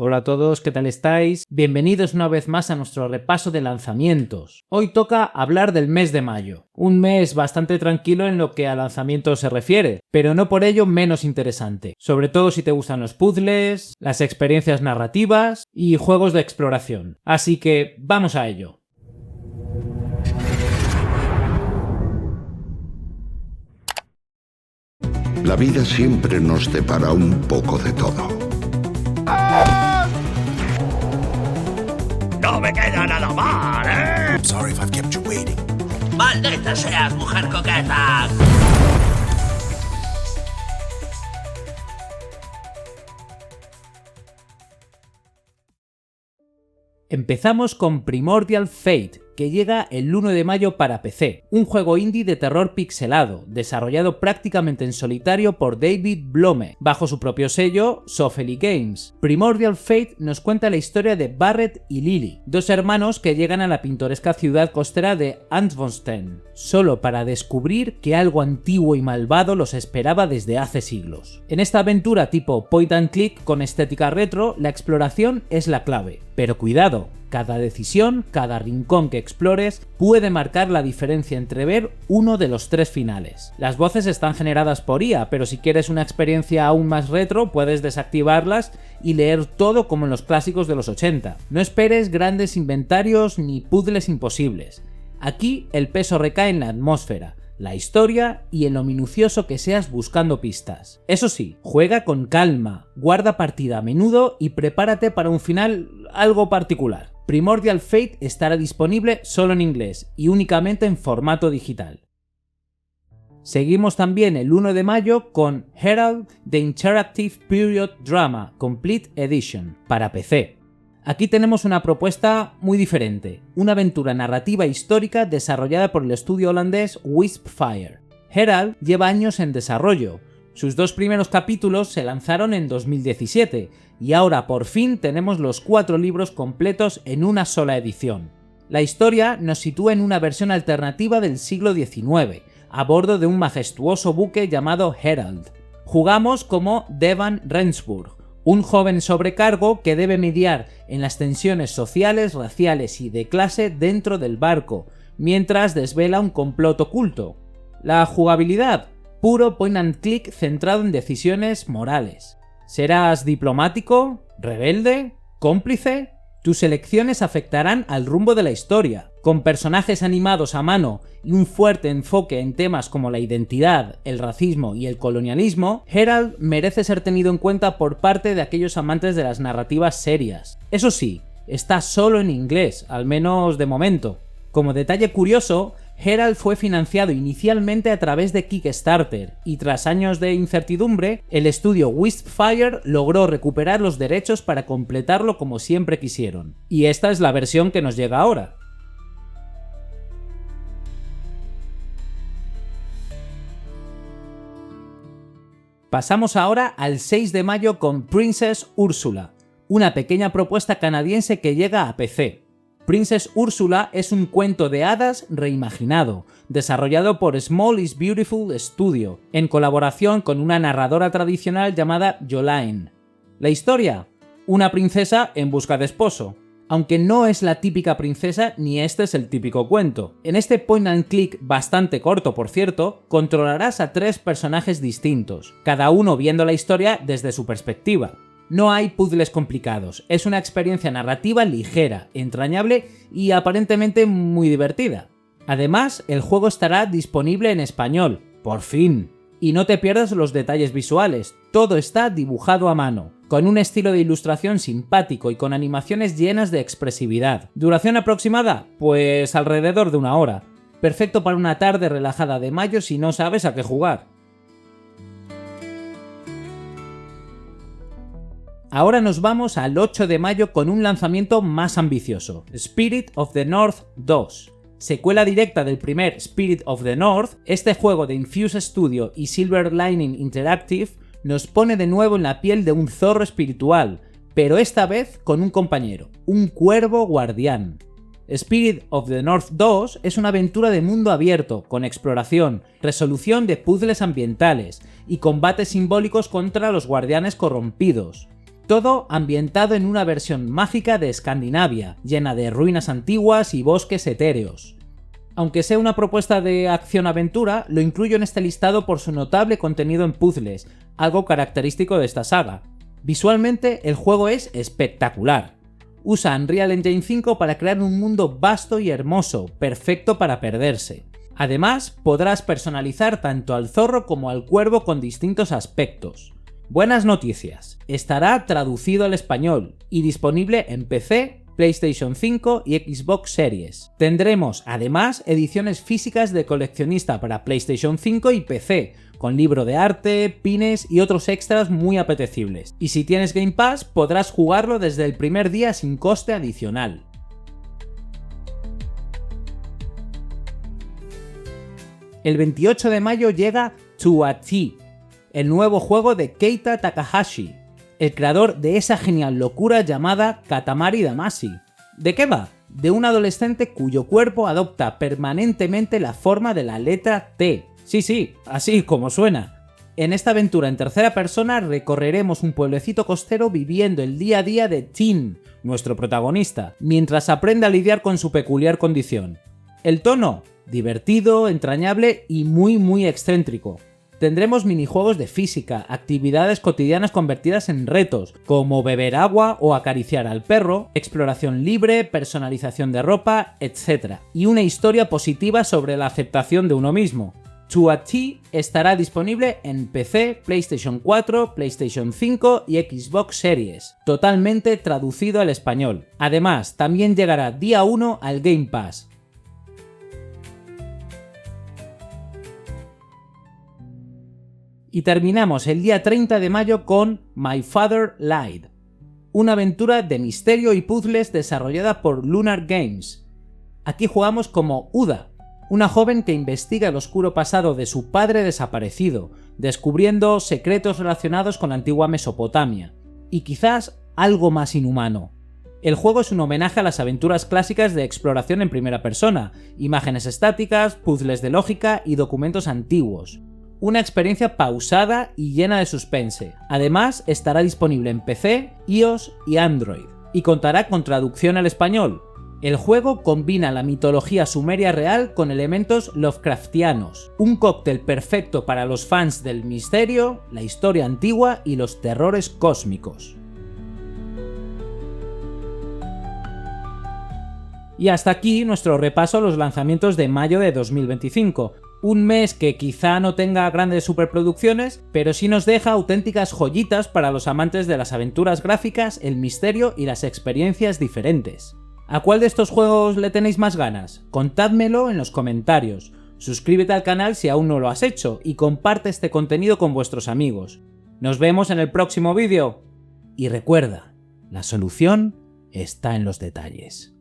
Hola a todos, ¿qué tal estáis? Bienvenidos una vez más a nuestro repaso de lanzamientos. Hoy toca hablar del mes de mayo, un mes bastante tranquilo en lo que a lanzamientos se refiere, pero no por ello menos interesante, sobre todo si te gustan los puzzles, las experiencias narrativas y juegos de exploración. Así que vamos a ello. La vida siempre nos depara un poco de todo. ¡No me queda nada mal, eh! I'm sorry if I've kept you waiting. ¡Maldita seas, mujer coqueta! Empezamos con Primordial Fate, que llega el 1 de mayo para PC, un juego indie de terror pixelado, desarrollado prácticamente en solitario por David Blome, bajo su propio sello Sophely Games. Primordial Fate nos cuenta la historia de Barrett y Lily, dos hermanos que llegan a la pintoresca ciudad costera de Antvorsten, solo para descubrir que algo antiguo y malvado los esperaba desde hace siglos. En esta aventura tipo point and click con estética retro, la exploración es la clave, pero cuidado. Cada decisión, cada rincón que explores puede marcar la diferencia entre ver uno de los tres finales. Las voces están generadas por IA, pero si quieres una experiencia aún más retro puedes desactivarlas y leer todo como en los clásicos de los 80. No esperes grandes inventarios ni puzzles imposibles. Aquí el peso recae en la atmósfera, la historia y en lo minucioso que seas buscando pistas. Eso sí, juega con calma, guarda partida a menudo y prepárate para un final algo particular. Primordial Fate estará disponible solo en inglés y únicamente en formato digital. Seguimos también el 1 de mayo con Herald The Interactive Period Drama Complete Edition para PC. Aquí tenemos una propuesta muy diferente, una aventura narrativa histórica desarrollada por el estudio holandés Wispfire. Herald lleva años en desarrollo. Sus dos primeros capítulos se lanzaron en 2017 y ahora por fin tenemos los 4 libros completos en una sola edición. La historia nos sitúa en una versión alternativa del siglo XIX, a bordo de un majestuoso buque llamado Herald. Jugamos como Devan Rensburg, un joven sobrecargo que debe mediar en las tensiones sociales, raciales y de clase dentro del barco, mientras desvela un complot oculto. La jugabilidad, puro point and click centrado en decisiones morales. ¿Serás diplomático? ¿Rebelde? ¿Cómplice? Tus elecciones afectarán al rumbo de la historia. Con personajes animados a mano y un fuerte enfoque en temas como la identidad, el racismo y el colonialismo, Herald merece ser tenido en cuenta por parte de aquellos amantes de las narrativas serias. Eso sí, está solo en inglés, al menos de momento. Como detalle curioso, Herald fue financiado inicialmente a través de Kickstarter y tras años de incertidumbre, el estudio Wispfire logró recuperar los derechos para completarlo como siempre quisieron. Y esta es la versión que nos llega ahora. Pasamos ahora al 6 de mayo con Princess Ursula, una pequeña propuesta canadiense que llega a PC. Princess Ursula es un cuento de hadas reimaginado, desarrollado por Small is Beautiful Studio, en colaboración con una narradora tradicional llamada Jolaine. La historia: una princesa en busca de esposo. Aunque no es la típica princesa ni este es el típico cuento. En este point and click bastante corto por cierto, controlarás a 3 personajes distintos, cada uno viendo la historia desde su perspectiva. No hay puzzles complicados, es una experiencia narrativa ligera, entrañable y aparentemente muy divertida. Además, el juego estará disponible en español, por fin. Y no te pierdas los detalles visuales, todo está dibujado a mano, con un estilo de ilustración simpático y con animaciones llenas de expresividad. ¿Duración aproximada? Pues alrededor de 1 hora. Perfecto para una tarde relajada de mayo si no sabes a qué jugar. Ahora nos vamos al 8 de mayo con un lanzamiento más ambicioso, Spirit of the North 2. Secuela directa del primer Spirit of the North, este juego de Infuse Studio y Silver Lining Interactive nos pone de nuevo en la piel de un zorro espiritual, pero esta vez con un compañero, un cuervo guardián. Spirit of the North 2 es una aventura de mundo abierto, con exploración, resolución de puzzles ambientales y combates simbólicos contra los guardianes corrompidos. Todo ambientado en una versión mágica de Escandinavia, llena de ruinas antiguas y bosques etéreos. Aunque sea una propuesta de acción-aventura, lo incluyo en este listado por su notable contenido en puzzles, algo característico de esta saga. Visualmente, el juego es espectacular. Usa Unreal Engine 5 para crear un mundo vasto y hermoso, perfecto para perderse. Además, podrás personalizar tanto al zorro como al cuervo con distintos aspectos. Buenas noticias, estará traducido al español y disponible en PC, PlayStation 5 y Xbox Series. Tendremos además ediciones físicas de coleccionista para PlayStation 5 y PC, con libro de arte, pines y otros extras muy apetecibles. Y si tienes Game Pass, podrás jugarlo desde el primer día sin coste adicional. El 28 de mayo llega To a T, el nuevo juego de Keita Takahashi, el creador de esa genial locura llamada Katamari Damacy. ¿De qué va? De un adolescente cuyo cuerpo adopta permanentemente la forma de la letra T. Sí, así como suena. En esta aventura en tercera persona recorreremos un pueblecito costero viviendo el día a día de Tin, nuestro protagonista, mientras aprende a lidiar con su peculiar condición. El tono, divertido, entrañable y muy excéntrico. Tendremos minijuegos de física, actividades cotidianas convertidas en retos, como beber agua o acariciar al perro, exploración libre, personalización de ropa, etc. Y una historia positiva sobre la aceptación de uno mismo. To a T estará disponible en PC, PlayStation 4, PlayStation 5 y Xbox Series, totalmente traducido al español. Además, también llegará día 1 al Game Pass. Y terminamos el día 30 de mayo con My Father Lied, una aventura de misterio y puzzles desarrollada por Lunar Games. Aquí jugamos como Uda, una joven que investiga el oscuro pasado de su padre desaparecido, descubriendo secretos relacionados con la antigua Mesopotamia, y quizás algo más inhumano. El juego es un homenaje a las aventuras clásicas de exploración en primera persona, imágenes estáticas, puzzles de lógica y documentos antiguos. Una experiencia pausada y llena de suspense. Además, estará disponible en PC, iOS y Android, y contará con traducción al español. El juego combina la mitología sumeria real con elementos lovecraftianos, un cóctel perfecto para los fans del misterio, la historia antigua y los terrores cósmicos. Y hasta aquí nuestro repaso a los lanzamientos de mayo de 2025. Un mes que quizá no tenga grandes superproducciones, pero sí nos deja auténticas joyitas para los amantes de las aventuras gráficas, el misterio y las experiencias diferentes. ¿A cuál de estos juegos le tenéis más ganas? Contádmelo en los comentarios. Suscríbete al canal si aún no lo has hecho y comparte este contenido con vuestros amigos. Nos vemos en el próximo vídeo. Y recuerda, la solución está en los detalles.